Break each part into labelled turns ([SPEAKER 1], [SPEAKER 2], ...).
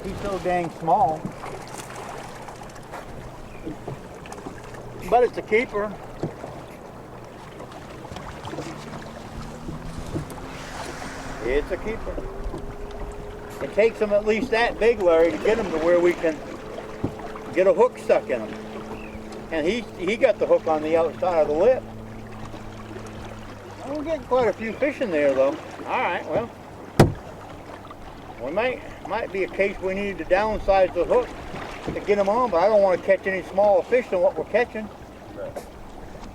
[SPEAKER 1] He's so dang small. But it's a keeper. It's a keeper. It takes them at least that big, Larry, to get them to where we can get a hook stuck in them. And he got the hook on the outside of the lip. We're getting quite a few fish in there, though. All right, well, we might be a case we need to downsize the hook to get them on, but I don't want to catch any smaller fish than what we're catching.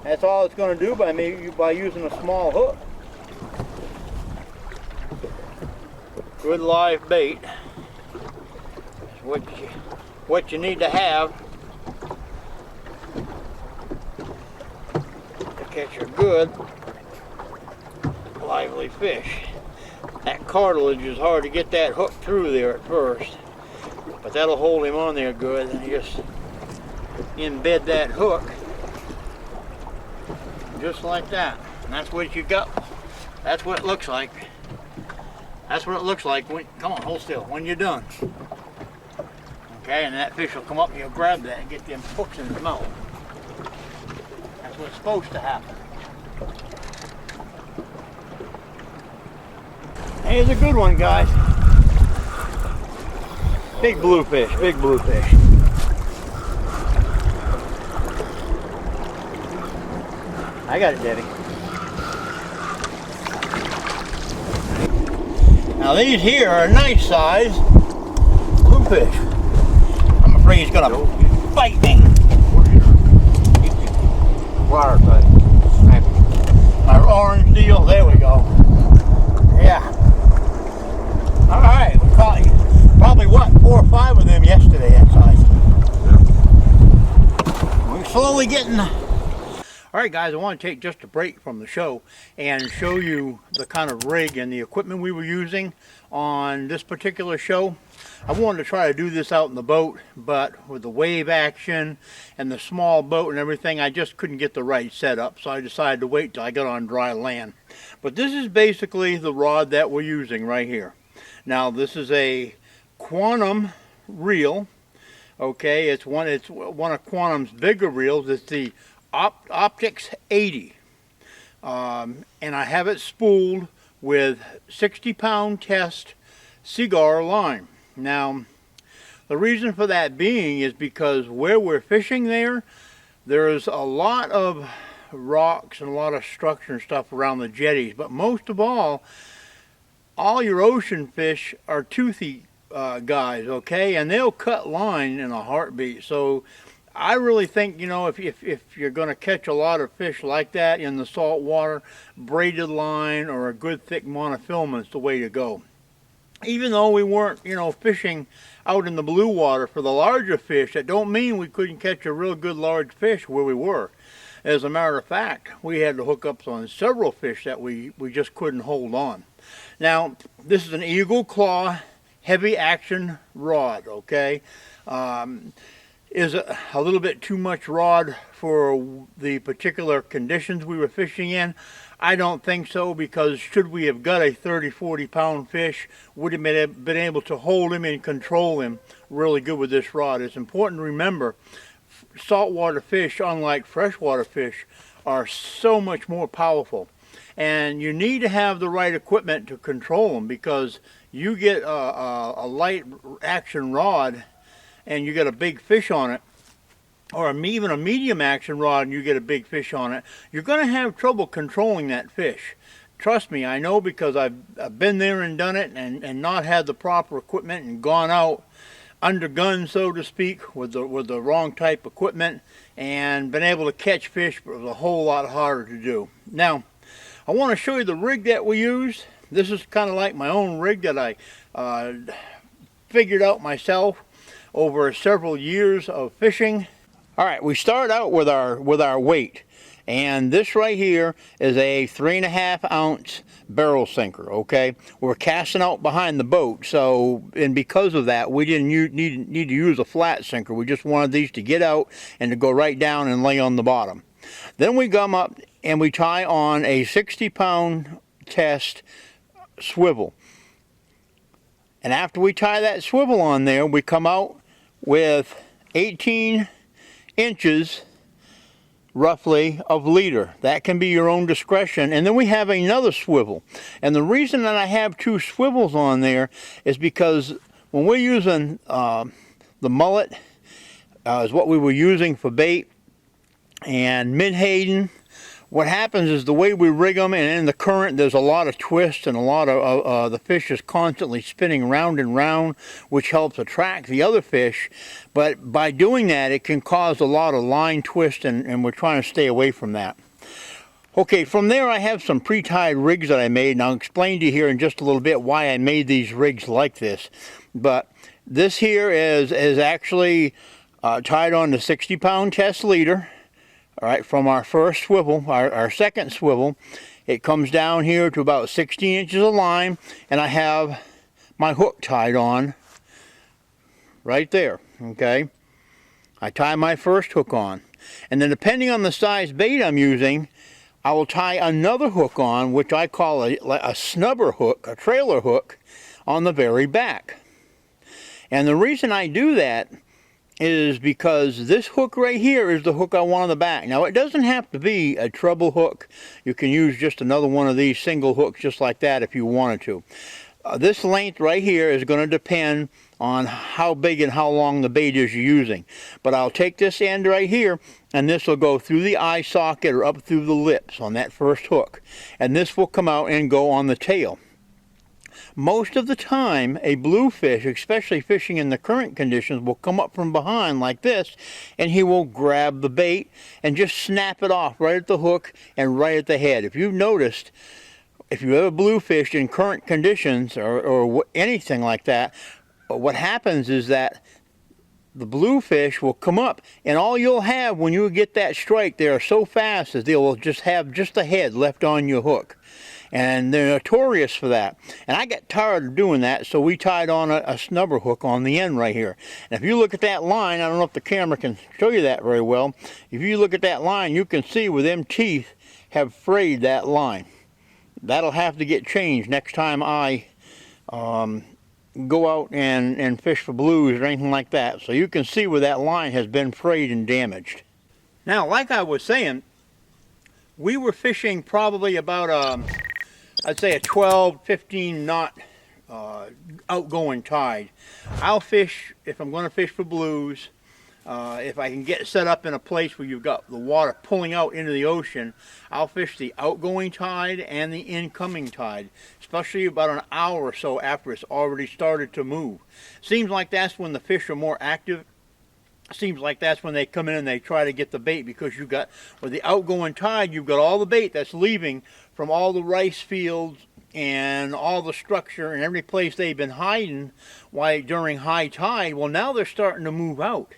[SPEAKER 1] That's all it's going to do by using a small hook. Good live bait. It's what you need to have to catch a good lively fish. That cartilage is hard to get that hook through there at first, but that'll hold him on there good, and you just embed that hook just like that, and that's what you got. That's what it looks like. That's what it looks like when, come on, hold still, when you're done. Okay, and that fish will come up and you'll grab that and get them hooks in his mouth. That's what's supposed to happen. Here's a good one, guys. Big bluefish, big bluefish. I got it, Debbie. Now these here are a nice size bluefish. I'm afraid he's gonna bite me. My orange deal, there we go. Yeah. All right, we caught probably what, 4 or 5 of them yesterday that size. We're slowly getting. All right, guys, I want to take just a break from the show and show you the kind of rig and the equipment we were using on this particular show. I wanted to try to do this out in the boat, but with the wave action and the small boat and everything, I just couldn't get the right setup, so I decided to wait till I got on dry land. But this is basically the rod that we're using right here. Now, this is a Quantum reel. Okay, it's one of Quantum's bigger reels. It's the Optics 80, and I have it spooled with 60-pound test cigar line. Now, the reason for that being is because where we're fishing there's a lot of rocks and a lot of structure and stuff around the jetties, but most of all your ocean fish are toothy guys, okay, and they'll cut line in a heartbeat. So I really think, you know, if you're going to catch a lot of fish like that in the salt water, braided line or a good thick monofilament is the way to go. Even though we weren't, you know, fishing out in the blue water for the larger fish, that don't mean we couldn't catch a real good large fish where we were. As a matter of fact, we had to hook up on several fish that we just couldn't hold on. Now, this is an Eagle Claw heavy action rod, okay? Is a little bit too much rod for the particular conditions we were fishing in? I don't think so, because should we have got a 30-40 pound fish, would have been able to hold him and control him really good with this rod. It's important to remember, saltwater fish, unlike freshwater fish, are so much more powerful. And you need to have the right equipment to control them, because you get a light action rod and you get a big fish on it, or even a medium action rod and you get a big fish on it, you're going to have trouble controlling that fish. Trust me, I know, because I've been there and done it, and not had the proper equipment and gone out undergunned, so to speak, with the wrong type equipment and been able to catch fish, but it was a whole lot harder to do. Now, I want to show you the rig that we use. This is kind of like my own rig that I figured out myself over several years of fishing. All right, we start out with our weight, and this right here is a 3.5 ounce barrel sinker. Okay, we're casting out behind the boat, so, and because of that, we didn't need to use a flat sinker. We just wanted these to get out and to go right down and lay on the bottom. Then we come up and we tie on a 60-pound test swivel. And after we tie that swivel on there, we come out with 18 inches roughly of leader. That can be your own discretion. And then we have another swivel. And the reason that I have two swivels on there is because when we're using the mullet, is what we were using for bait, and mid-Hayden, what happens is the way we rig them, and in the current there's a lot of twists, and a lot of the fish is constantly spinning round and round, which helps attract the other fish. But by doing that, it can cause a lot of line twist, and we're trying to stay away from that. Okay, from there I have some pre-tied rigs that I made, and I'll explain to you here in just a little bit why I made these rigs like this. But this here is actually tied on the 60-pound test leader. All right, from our first swivel, our second swivel, it comes down here to about 16 inches of line, and I have my hook tied on right there, okay? I tie my first hook on, and then depending on the size bait I'm using, I will tie another hook on, which I call a snubber hook, a trailer hook, on the very back. And the reason I do that is because this hook right here is the hook I want on the back. Now, it doesn't have to be a treble hook. You can use just another one of these single hooks just like that if you wanted to. This length right here is going to depend on how big and how long the bait is you're using. But I'll take this end right here, and this will go through the eye socket or up through the lips on that first hook. And this will come out and go on the tail. Most of the time, a bluefish, especially fishing in the current conditions, will come up from behind like this, and he will grab the bait and just snap it off right at the hook and right at the head. If you've noticed, if you ever bluefish in current conditions or anything like that, what happens is that the bluefish will come up, and all you'll have when you get that strike, they are so fast that they will just have just the head left on your hook. And they're notorious for that. And I got tired of doing that, so we tied on a snubber hook on the end right here. And if you look at that line, I don't know if the camera can show you that very well. If you look at that line, you can see where them teeth have frayed that line. That'll have to get changed next time I go out and fish for blues or anything like that. So you can see where that line has been frayed and damaged. Now, like I was saying, we were fishing probably about I'd say a 12, 15 knot outgoing tide. I'll fish, if I'm going to fish for blues, if I can get set up in a place where you've got the water pulling out into the ocean, I'll fish the outgoing tide and the incoming tide, especially about an hour or so after it's already started to move. Seems like that's when the fish are more active. Seems like that's when they come in and they try to get the bait, because you've got, with the outgoing tide, you've got all the bait that's leaving from all the rice fields and all the structure and every place they've been hiding during high tide. Well, now they're starting to move out,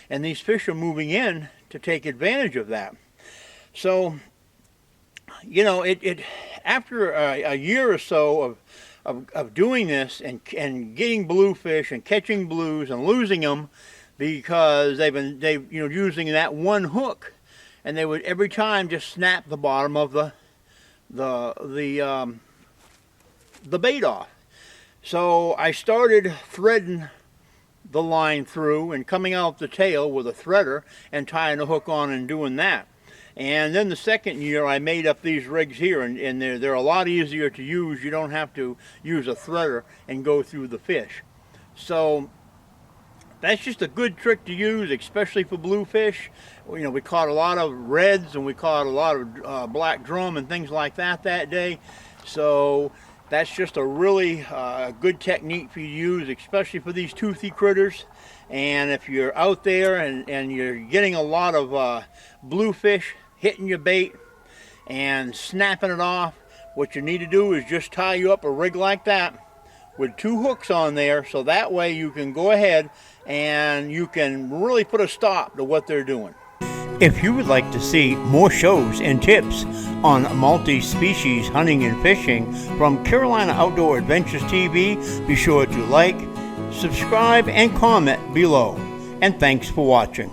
[SPEAKER 1] and these fish are moving in to take advantage of that. So, you know, after a year or so of doing this and getting bluefish and catching blues and losing them, because they've using that one hook, and they would every time just snap the bottom of the bait off. So I started threading the line through and coming out the tail with a threader and tying a hook on and doing that. And then the second year I made up these rigs here, and they're a lot easier to use. You don't have to use a threader and go through the fish. So that's just a good trick to use, especially for bluefish. You know, we caught a lot of reds and we caught a lot of black drum and things like that day. So that's just a really good technique for you to use, especially for these toothy critters. And if you're out there and you're getting a lot of bluefish hitting your bait and snapping it off, what you need to do is just tie you up a rig like that with two hooks on there, so that way you can go ahead and you can really put a stop to what they're doing. If you would like to see more shows and tips on multi-species hunting and fishing from Carolina Outdoor Adventures TV, be sure to like, subscribe, and comment below. And thanks for watching.